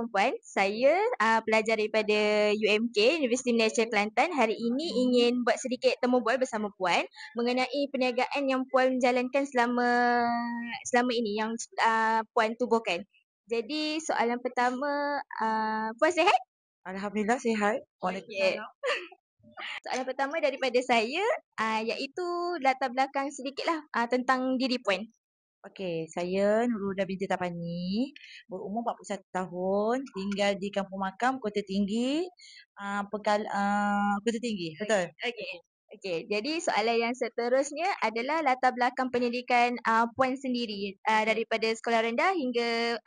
Assalamualaikum Puan. Saya pelajar daripada UMK, Universiti Malaysia Kelantan. Hari ini ingin buat sedikit temu bual bersama Puan mengenai perniagaan yang Puan jalankan selama ini yang Puan tubuhkan. Jadi soalan pertama, Puan sihat? Alhamdulillah sihat. Okey. Soalan pertama daripada saya iaitu latar belakang sedikitlah tentang diri Puan. Okey, saya Nurhuda binti Tapani, berumur 41 tahun, tinggal di Kampung Makam, Kota Tinggi, Kota Tinggi, betul? Okey. Jadi soalan yang seterusnya adalah latar belakang pendidikan Puan sendiri daripada sekolah rendah hingga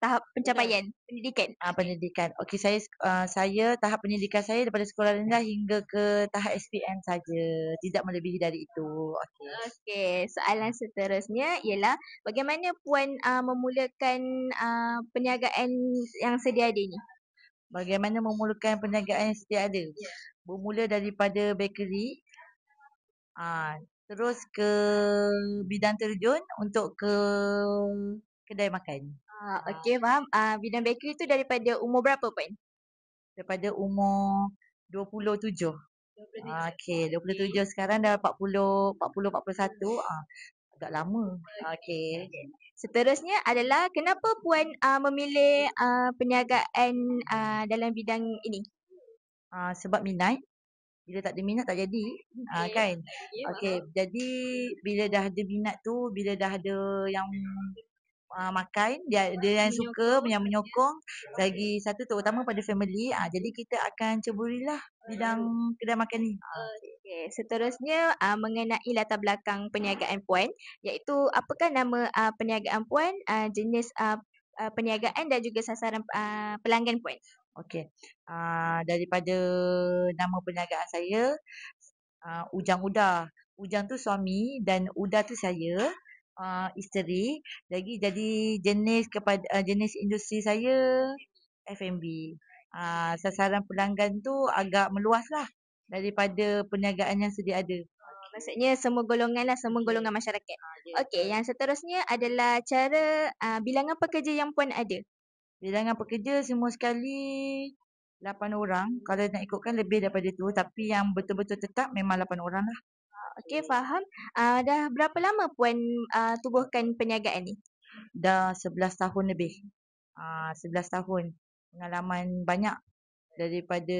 tahap pencapaian pendidikan. Pendidikan. Okey, saya tahap pendidikan saya daripada sekolah rendah hingga ke tahap SPM saja, tidak melebihi dari itu. Okey. Okey, soalan seterusnya ialah bagaimana Puan memulakan perniagaan yang sedia ada ini? Bagaimana memulakan perniagaan yang sedia ada? Bermula daripada bakery, terus ke bidang terjun untuk ke kedai makan. Okey, faham. Bidang bakery tu daripada umur berapa Puan? Daripada umur 27. Okey, 27 sekarang dah 40, 41. Agak lama. Okey. Seterusnya adalah kenapa Puan memilih perniagaan dalam bidang ini? Sebab minat. Bila tak ada minat tak jadi. Kan? Okey, jadi bila dah ada minat tu, bila dah ada yang makan, dia yang suka, yang menyokong, lagi satu terutama pada family, jadi kita akan ceburilah bidang kedai makan ni. Okey, seterusnya mengenai latar belakang perniagaan Puan, iaitu apakah nama perniagaan Puan, jenis perniagaan dan juga sasaran pelanggan Puan? Okey. Daripada nama perniagaan saya, Ujang Uda. Ujang tu suami dan Uda tu saya, isteri. Jadi jenis industri saya F&B. Sasaran pelanggan tu agak meluas lah daripada perniagaan yang sedia ada. Maksudnya semua golongan lah, semua golongan masyarakat. Okey, yang seterusnya adalah cara bilangan pekerja yang Puan ada. Bilangan pekerja semua sekali 8 orang. Kalau nak ikutkan lebih daripada tu, tapi yang betul-betul tetap memang 8 orang lah. Okey, faham. Dah berapa lama Puan tubuhkan perniagaan ni? Dah 11 tahun lebih. 11 tahun. Pengalaman banyak. Daripada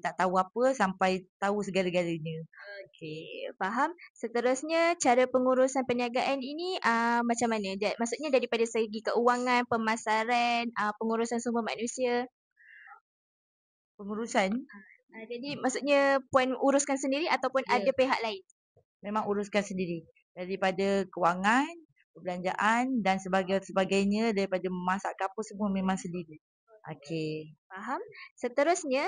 tak tahu apa sampai tahu segala-galanya. Okey, faham. Seterusnya cara pengurusan perniagaan ini macam mana? Maksudnya daripada segi keuangan, pemasaran, pengurusan sumber manusia. Pengurusan Jadi maksudnya Puan uruskan sendiri ataupun ada pihak lain? memang uruskan sendiri. Daripada kewangan, perbelanjaan dan sebagainya, daripada memasak apa semua memang sendiri. Okey. Faham. Seterusnya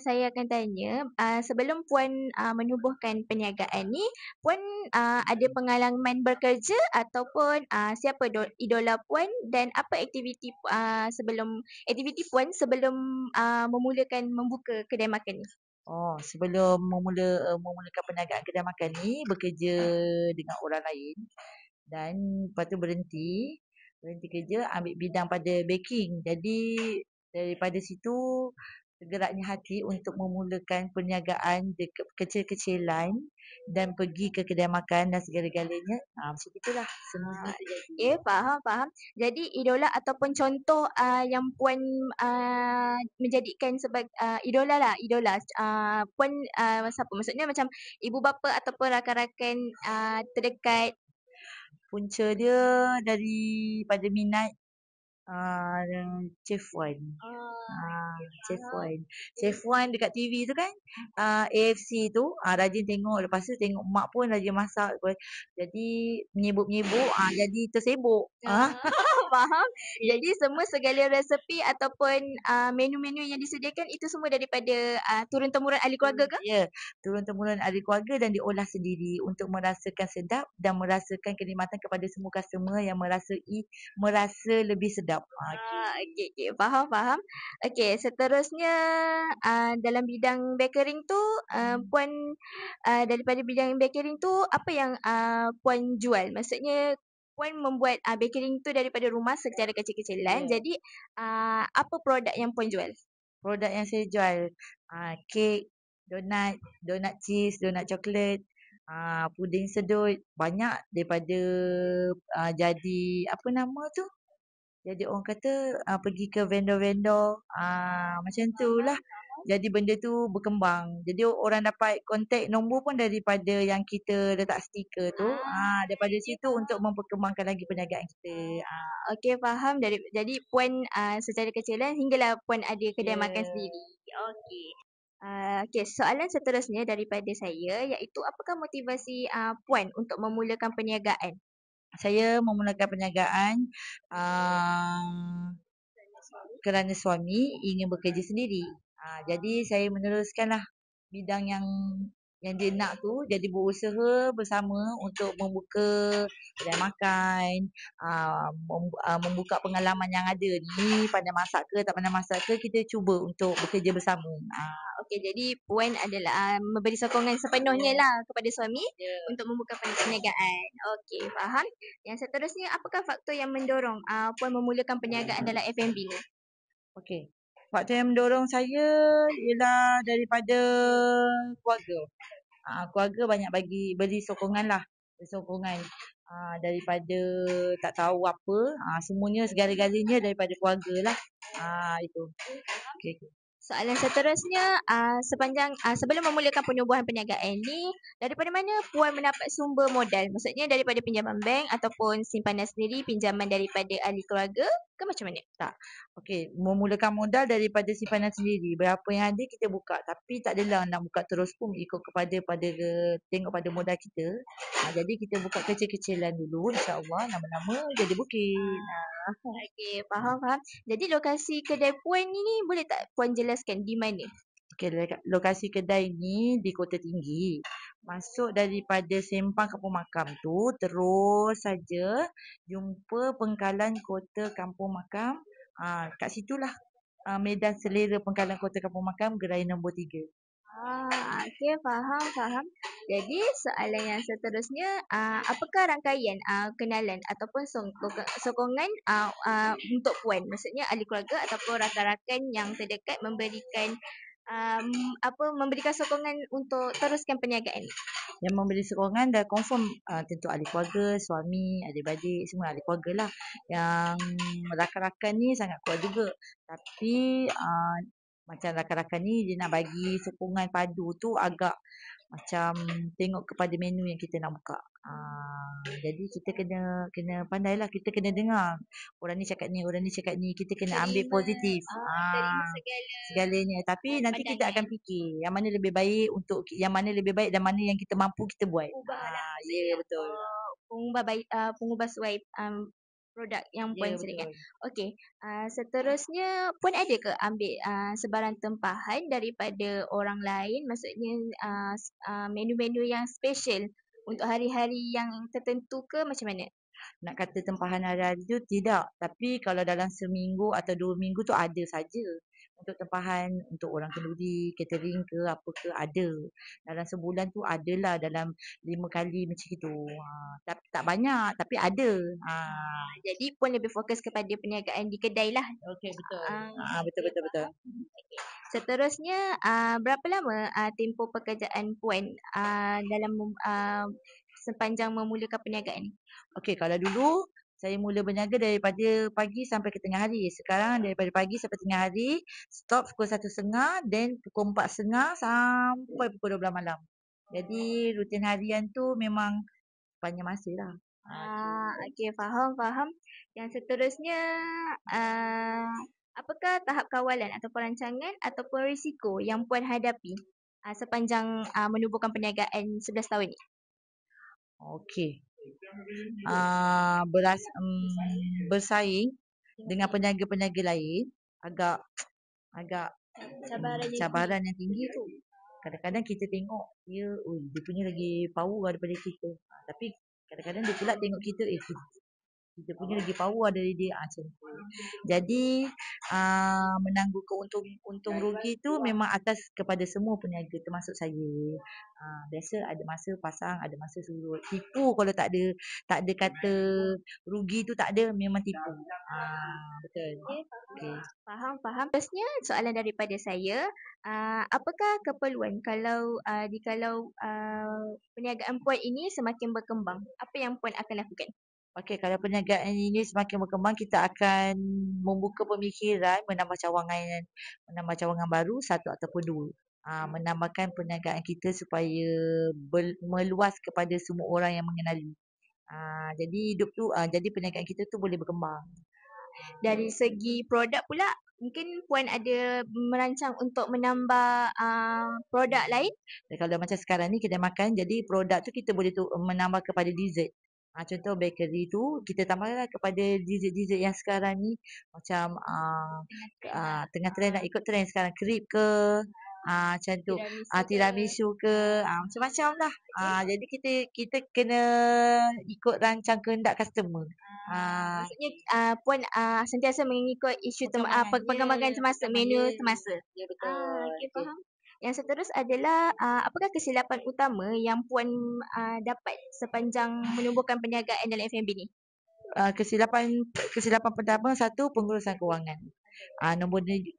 saya akan tanya sebelum Puan menubuhkan perniagaan ni, Puan ada pengalaman bekerja ataupun siapa idola Puan dan apa aktiviti Puan sebelum memulakan membuka kedai makan ni? Sebelum memulakan perniagaan kedai makan ni, bekerja dengan orang lain dan lepas tu berhenti kerja, ambil bidang pada baking. Jadi daripada situ tergeraknya hati untuk memulakan perniagaan kecil-kecilan dan pergi ke kedai makan dan segala-galanya. Macam itulah semua. Okay, faham. Jadi idola ataupun contoh yang Puan menjadikan sebagai idola. Puan siapa? Maksudnya macam ibu bapa ataupun rakan-rakan terdekat. Punca dia daripada minat Chef Wan. Chef Wan dekat TV tu kan. AFC tu rajin tengok. Lepas tu tengok mak pun rajin masak. Jadi menyibuk-menyibuk jadi tersibuk. Faham. Jadi semua segala resepi ataupun menu-menu yang disediakan itu semua daripada turun-temurun ahli keluarga ke? Ya, turun-temurun ahli keluarga dan diolah sendiri untuk merasakan sedap dan merasakan kenikmatan kepada semua customer yang merasa lebih sedap. Okey. Faham. Okey, seterusnya dalam bidang bakery tu Puan daripada bidang bakery tu apa yang Puan jual? Maksudnya Puan membuat bakery tu daripada rumah secara kecil-kecilan. Ya. Jadi apa produk yang Puan jual? Produk yang saya jual, kek, donat, donat cheese, donat coklat, puding sedut. Banyak daripada jadi apa nama tu? Jadi orang kata pergi ke vendor-vendor macam tu lah. Jadi benda tu berkembang. Jadi orang dapat kontak nombor pun daripada yang kita letak stiker tu. Daripada situ untuk memperkembangkan lagi perniagaan kita. Okey, faham. Jadi Puan secara kecilan hinggalah Puan ada kedai makan Ya. sendiri. Okey. Okey, soalan seterusnya daripada saya iaitu apakah motivasi Puan untuk memulakan perniagaan? Saya memulakan perniagaan kerana suami ingin bekerja sendiri. Jadi saya meneruskanlah bidang yang dia nak tu, jadi berusaha bersama untuk membuka kedai makan, membuka pengalaman yang ada ni, pandai masak ke tak pandai masak ke, kita cuba untuk bekerja bersama. Okey, jadi Puan adalah memberi sokongan sepenuhnya lah kepada suami untuk membuka perniagaan. Okey, faham. Yang seterusnya, apakah faktor yang mendorong Puan memulakan perniagaan dalam F&B ni? Okey. Faktor yang mendorong saya ialah daripada keluarga. Keluarga banyak beri sokongan lah. Beri sokongan daripada tak tahu apa. Semuanya segala-galanya daripada keluarga lah. Itu. Okay. Soalan seterusnya, sebelum memulakan penubuhan perniagaan ni, daripada mana Puan mendapat sumber modal? Maksudnya daripada pinjaman bank ataupun simpanan sendiri, pinjaman daripada ahli keluarga ke macam mana? Tak. Okey, memulakan modal daripada simpanan sendiri. Berapa yang ada kita buka. Tapi tak adalah nak buka terus pun ikut tengok pada modal kita. Jadi kita buka kecil-kecilan dulu, insya-Allah lama-lama jadi bukit. Okey, faham. Jadi lokasi kedai Puan ni boleh tak Puan jelaskan di mana? Okey, lokasi kedai ni di Kota Tinggi. Masuk daripada Sempang Kampung Makam tu, terus saja jumpa pengkalan Kota Kampung Makam. Kat situlah medan selera pengkalan Kota Kampung Makam, gerai nombor 3. Okey, faham. Jadi soalan yang seterusnya, apakah rangkaian kenalan ataupun sokongan untuk Puan? Maksudnya ahli keluarga ataupun rakan-rakan yang terdekat memberikan sokongan untuk teruskan perniagaan ni? Yang memberi sokongan dah confirm tentu ahli keluarga, suami, adik-beradik, semua ahli keluarga lah. Yang rakan-rakan ni sangat kuat juga. Tapi macam rakan-rakan ni dia nak bagi sokongan padu tu agak macam tengok kepada menu yang kita nak buka. Jadi kita kena pandailah, kita kena dengar orang ni cakap ni, orang ni cakap ni, kita kena ambil positif. Terima Segalanya. Tapi nanti kita akan fikir yang mana lebih baik dan mana yang kita mampu kita buat. Ya, betul. pengubah suai produk yang Ya, Puan sediakan. betul. Okey, seterusnya Puan ada ke ambil sebarang tempahan daripada orang lain? Maksudnya menu-menu yang special untuk hari-hari yang tertentu ke macam mana? Nak kata tempahan hari-hari tu tidak. Tapi kalau dalam seminggu atau 2 minggu tu ada saja. Untuk tempahan untuk orang kenduri, catering ke apa ke ada. Dalam sebulan tu adalah dalam 5 kali macam itu. Tak banyak tapi ada. Jadi Puan lebih fokus kepada perniagaan di kedai lah. Okey, betul. Betul. Seterusnya, berapa lama tempoh pekerjaan Puan dalam sepanjang memulakan perniagaan ni? Okey, kalau dulu saya mula berniaga daripada pagi sampai ke tengah hari. Sekarang daripada pagi sampai tengah hari, stop pukul 1.30, then pukul 4.30 sampai pukul 12 malam. Jadi rutin harian tu memang panjang masa lah. Okey, faham. Yang seterusnya, apakah tahap kawalan atau perancangan ataupun risiko yang Puan hadapi sepanjang menubuhkan perniagaan 11 tahun ni? Okey. Bersaing dengan peniaga-peniaga lain agak cabaran yang tinggi tu. Kadang-kadang kita tengok dia punya lagi power daripada kita. Tapi kadang-kadang dia pula tengok kita kita punya lagi power dari dia, macam tu. Jadi menanggung untung rugi tu memang atas kepada semua peniaga termasuk saya. Biasa ada masa pasang, ada masa surut. Tipu kalau tak ada kata rugi tu, tak ada, memang tipu. Betul. Okay. Faham. Terusnya soalan daripada saya, apakah keperluan kalau perniagaan puan ini semakin berkembang, apa yang puan akan lakukan? Okey, kalau perniagaan ini semakin berkembang, kita akan membuka pemikiran, menambah cawangan baru, satu ataupun dua. Menambahkan perniagaan kita supaya meluas kepada semua orang yang mengenali. Jadi jadi perniagaan kita tu boleh berkembang. Dari segi produk pula, mungkin puan ada merancang untuk menambah produk lain? Dan kalau macam sekarang ni kedai makan, jadi produk tu kita boleh menambah kepada dessert. Contoh bakery tu kita tambahlah kepada dessert-dessert yang sekarang ni, macam tengah trend, nak ikut trend sekarang, crepe ke, macam tu, tiramisu ke, macam-macam lah. Jadi kita kena ikut rancang kehendak customer. Maksudnya puan sentiasa mengikut isu perkembangan semasa, menu semasa. Ya, betul. Okay, faham. Yang seterus adalah apakah kesilapan utama yang puan dapat sepanjang menubuhkan perniagaan dalam F&B ni? Kesilapan pertama, satu, pengurusan kewangan.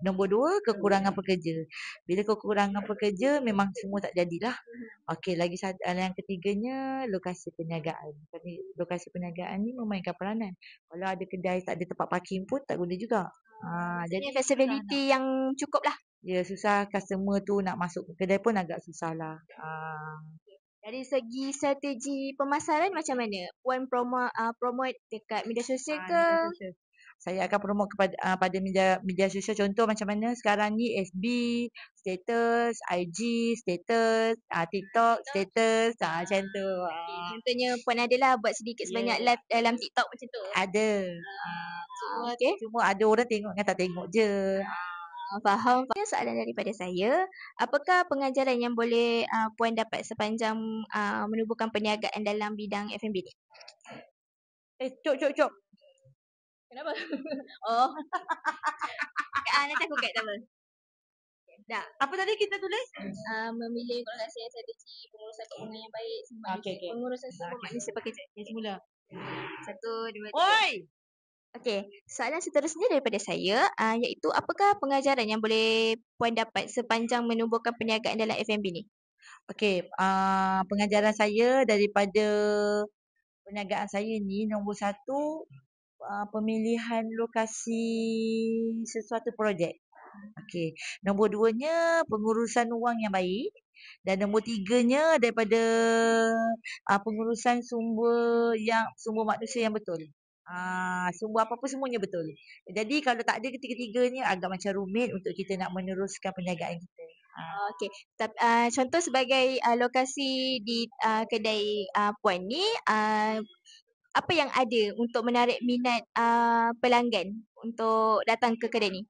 Nombor dua, kekurangan pekerja. Bila kekurangan pekerja, memang semua tak jadilah. Okey, yang ketiganya, lokasi perniagaan. Lokasi perniagaan ni memainkan peranan. Kalau ada kedai tak ada tempat parking pun tak guna juga. Jadi flexibility yang cukup lah. Ya, susah customer tu nak masuk ke kedai pun agak susah lah. Dari segi strategi pemasaran macam mana? Puan promote dekat media sosial ke? Media sosial. Saya akan promote pada media sosial, contoh macam mana sekarang ni, FB, status, IG, status, TikTok, status, macam tu. Contohnya puan adalah buat sedikit sebanyak live dalam TikTok macam tu? Ada. Cuma ada orang tengok dengan tak tengok je. Faham. Soalan daripada saya, apakah pengajaran yang boleh puan dapat sepanjang menubuhkan perniagaan dalam bidang F&B ni? Cok. Kenapa? Oh. Nanti aku kat apa? Dah. Apa tadi kita tulis? Memilih lokasi yang strategi, pengurusan keuangan yang baik, pengurusan sumber manusia pekerja. Semula. 1, 2, 3. Oi! Okey, soalan seterusnya daripada saya iaitu apakah pengajaran yang boleh puan dapat sepanjang menubuhkan perniagaan dalam F&B ni? Okey, pengajaran saya daripada perniagaan saya ni, nombor satu, pemilihan lokasi sesuatu projek. Okey, nombor duanya, pengurusan wang yang baik. Dan nombor tiganya, daripada pengurusan sumber manusia yang betul. Sumber apa-apa semuanya betul. Jadi kalau tak ada ketiga-tiganya, agak macam rumit untuk kita nak meneruskan perniagaan kita. Okey, contoh sebagai lokasi di kedai puan ni, apa yang ada untuk menarik minat pelanggan untuk datang ke kedai ni?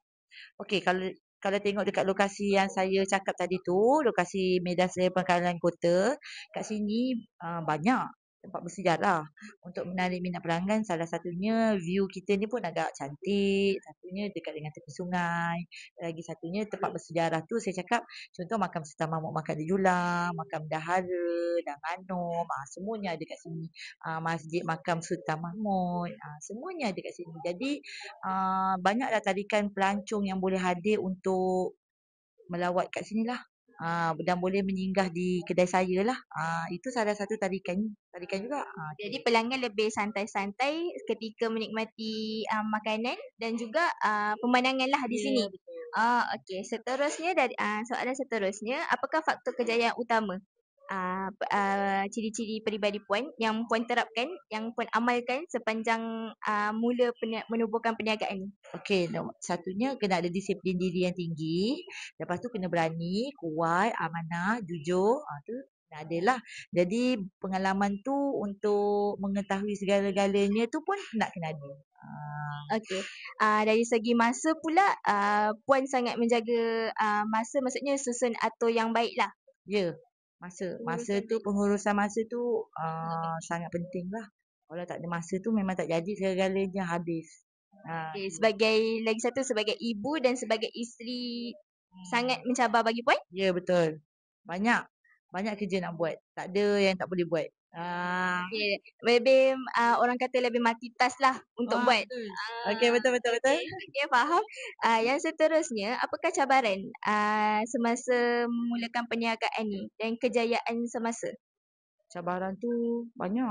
Okey, kalau tengok dekat lokasi yang saya cakap tadi tu, lokasi Medan Seri Pangkalan Kota, kat sini banyak tempat bersejarah untuk menarik minat pelanggan. Salah satunya view kita ni pun agak cantik, satunya dekat dengan tepi sungai, lagi satunya tempat bersejarah tu saya cakap, contoh makam Sultan Mahmud, makam Julang, makam Dahara, Danganum, semuanya ada kat sini. Masjid makam Sultan Mahmud, semuanya ada kat sini. Jadi banyaklah tarikan pelancong yang boleh hadir untuk melawat kat sini lah. Dan boleh menyinggah di kedai saya lah. Itu salah satu tarikan juga. Jadi pelanggan lebih santai-santai ketika menikmati makanan dan juga pemandangan lah di sini. Okey. Seterusnya soalan seterusnya, apakah faktor kejayaan utama ciri-ciri peribadi puan yang puan terapkan, yang puan amalkan sepanjang mula menubuhkan perniagaan ni? Okey, satunya kena ada disiplin diri yang tinggi. Lepas tu kena berani, kuat, amanah, jujur. Tu kena ada lah. Jadi pengalaman tu untuk mengetahui segala-galanya tu pun kena ada. Okey. Dari segi masa pula, puan sangat menjaga masa, maksudnya susun atur yang baik lah. Ya, masa tu, pengurusan masa tu sangat penting lah. Kalau tak ada masa tu memang tak jadi, segala-galanya habis. Okay, lagi satu sebagai ibu dan sebagai isteri sangat mencabar bagi puan. Ya, betul. Banyak kerja nak buat. Tak ada yang tak boleh buat. Okay. Lebih orang kata lebih multitask lah untuk buat. Betul. Okey, betul. Okay, faham. Yang seterusnya, apakah cabaran semasa memulakan perniagaan ni dan kejayaan semasa? Cabaran tu banyak.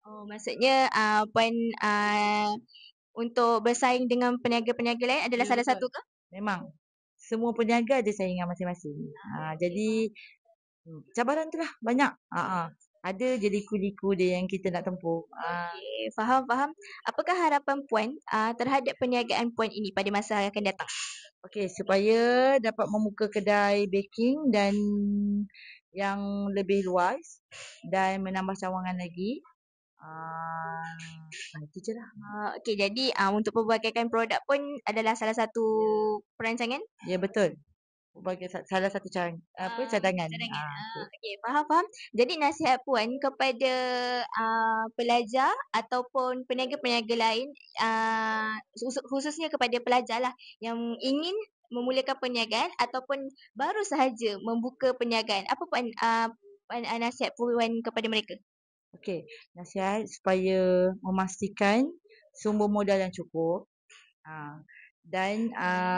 Oh, maksudnya puan untuk bersaing dengan peniaga-peniaga lain adalah Ya, salah betul. satu ke? Memang. Semua peniaga ada saingan masing-masing. Jadi cabaran tu lah banyak. Ada je liku-liku dia yang kita nak tempuh. Okay, faham. Apakah harapan puan terhadap perniagaan puan ini pada masa yang akan datang? Okey, supaya dapat membuka kedai baking dan yang lebih luas dan menambah cawangan lagi. Itu je lah. Okay, jadi untuk pelbagaikan produk pun adalah salah satu perancangan? Ya, betul. Sebagai salah satu cadangan. Okay, faham. Jadi nasihat puan kepada pelajar ataupun peniaga-peniaga lain, khususnya kepada pelajar lah yang ingin memulakan perniagaan ataupun baru sahaja membuka perniagaan. Apa puan nasihat puan kepada mereka? Okey, nasihat supaya memastikan sumber modal yang cukup. Dan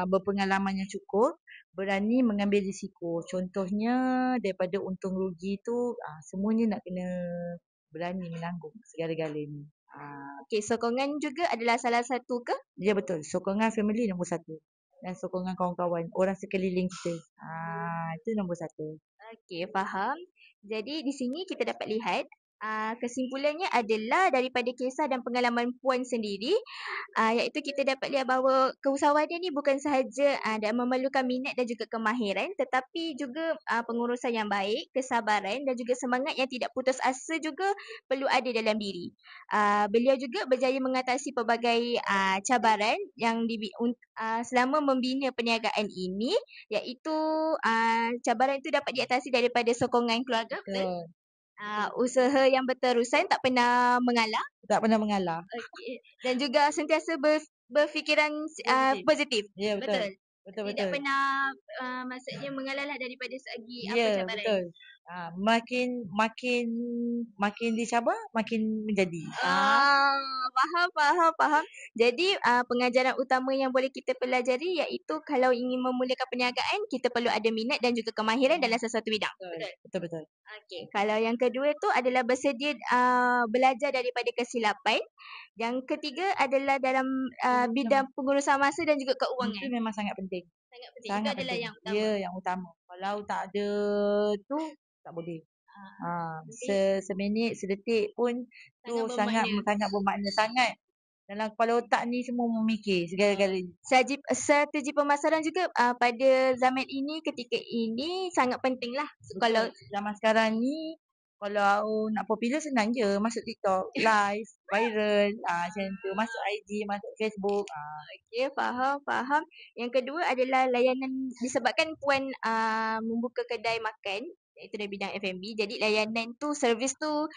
berpengalaman yang cukup, berani mengambil risiko. Contohnya daripada untung rugi tu semuanya nak kena berani menanggung segala-galanya. Okay, sokongan juga adalah salah satu ke? Ya, betul. Sokongan family nombor satu. Dan sokongan kawan-kawan, orang sekeliling kita. Itu nombor satu. Okay, faham. Jadi di sini kita dapat lihat kesimpulannya adalah daripada kisah dan pengalaman puan sendiri, iaitu kita dapat lihat bahawa keusahawanan ni bukan sahaja dan memerlukan minat dan juga kemahiran, tetapi juga pengurusan yang baik, kesabaran dan juga semangat yang tidak putus asa juga perlu ada dalam diri. Beliau juga berjaya mengatasi pelbagai cabaran yang selama membina perniagaan ini, iaitu cabaran itu dapat diatasi daripada sokongan keluarga. Betul. Usaha yang berterusan, tak pernah mengalah. Tak pernah mengalah. Okay. Dan juga sentiasa berfikiran positif. Ya, betul. Tidak pernah maksudnya mengalah lah daripada segi Ya, cabaran. betul. Makin dicabar, makin menjadi. Faham. Jadi pengajaran utama yang boleh kita pelajari iaitu kalau ingin memulakan perniagaan, kita perlu ada minat dan juga kemahiran dalam sesuatu bidang. Betul. Okay. Kalau yang kedua tu adalah bersedia belajar daripada kesilapan. Yang ketiga adalah dalam bidang pengurusan masa dan juga keuangan. Itu memang sangat penting. Sangat penting. Itu adalah yang utama. Ya, yang utama. Kalau tak ada tu, tak boleh. Seminit, sedetik pun tu sangat bermakna. Sangat. Dalam kepala otak ni semua memikir segala-galanya. Strategi pemasaran juga pada zaman ini, ketika ini sangat penting lah. Kalau zaman sekarang ni, kalau nak popular senang je. Masuk TikTok, live, viral, macam tu. Masuk IG, masuk Facebook. Okay, faham. Yang kedua adalah layanan, disebabkan puan membuka kedai makan, iaitu dalam bidang F&B. Jadi layanan tu, servis tu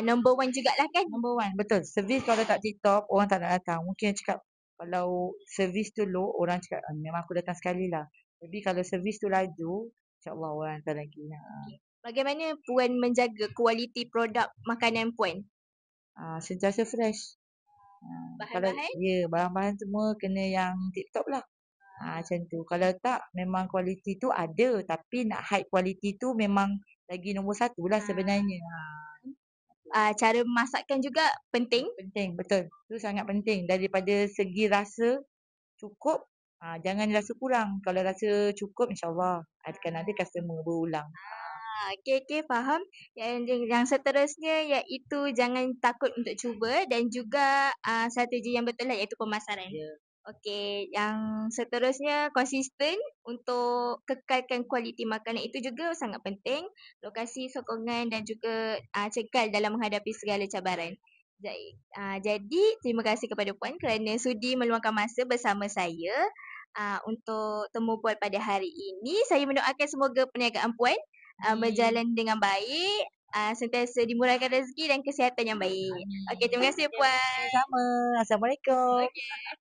number one jugalah kan? Number one, betul. Servis kalau tak TikTok, orang tak nak datang. Mungkin cakap, kalau servis tu low, orang cakap, memang aku datang sekali lah. Tapi kalau servis tu laju, insyaAllah orang datang lagi. Bagaimana puan menjaga kualiti produk makanan puan? Sentiasa fresh. Bahan-bahan? Bahan-bahan semua kena yang tip-top lah. Macam tu. Kalau tak, memang kualiti tu ada. Tapi nak high kualiti tu memang lagi nombor satu lah sebenarnya. Cara memasakkan juga penting. Penting, betul. Itu sangat penting. Daripada segi rasa cukup, jangan rasa kurang. Kalau rasa cukup, insyaAllah akan ada customer berulang. Okay, faham. Yang seterusnya iaitu jangan takut untuk cuba dan juga strategi yang betul lah iaitu pemasaran. Okay, yang seterusnya konsisten untuk kekalkan kualiti makanan itu juga sangat penting. Lokasi, sokongan dan juga cekal dalam menghadapi segala cabaran. Jadi, terima kasih kepada puan kerana sudi meluangkan masa bersama saya untuk temu puan pada hari ini. Saya mendoakan semoga perniagaan puan berjalan dengan baik sentiasa dimurahkan rezeki dan kesihatan yang baik. Okey, terima kasih Puan. Sama. Assalamualaikum. Okey.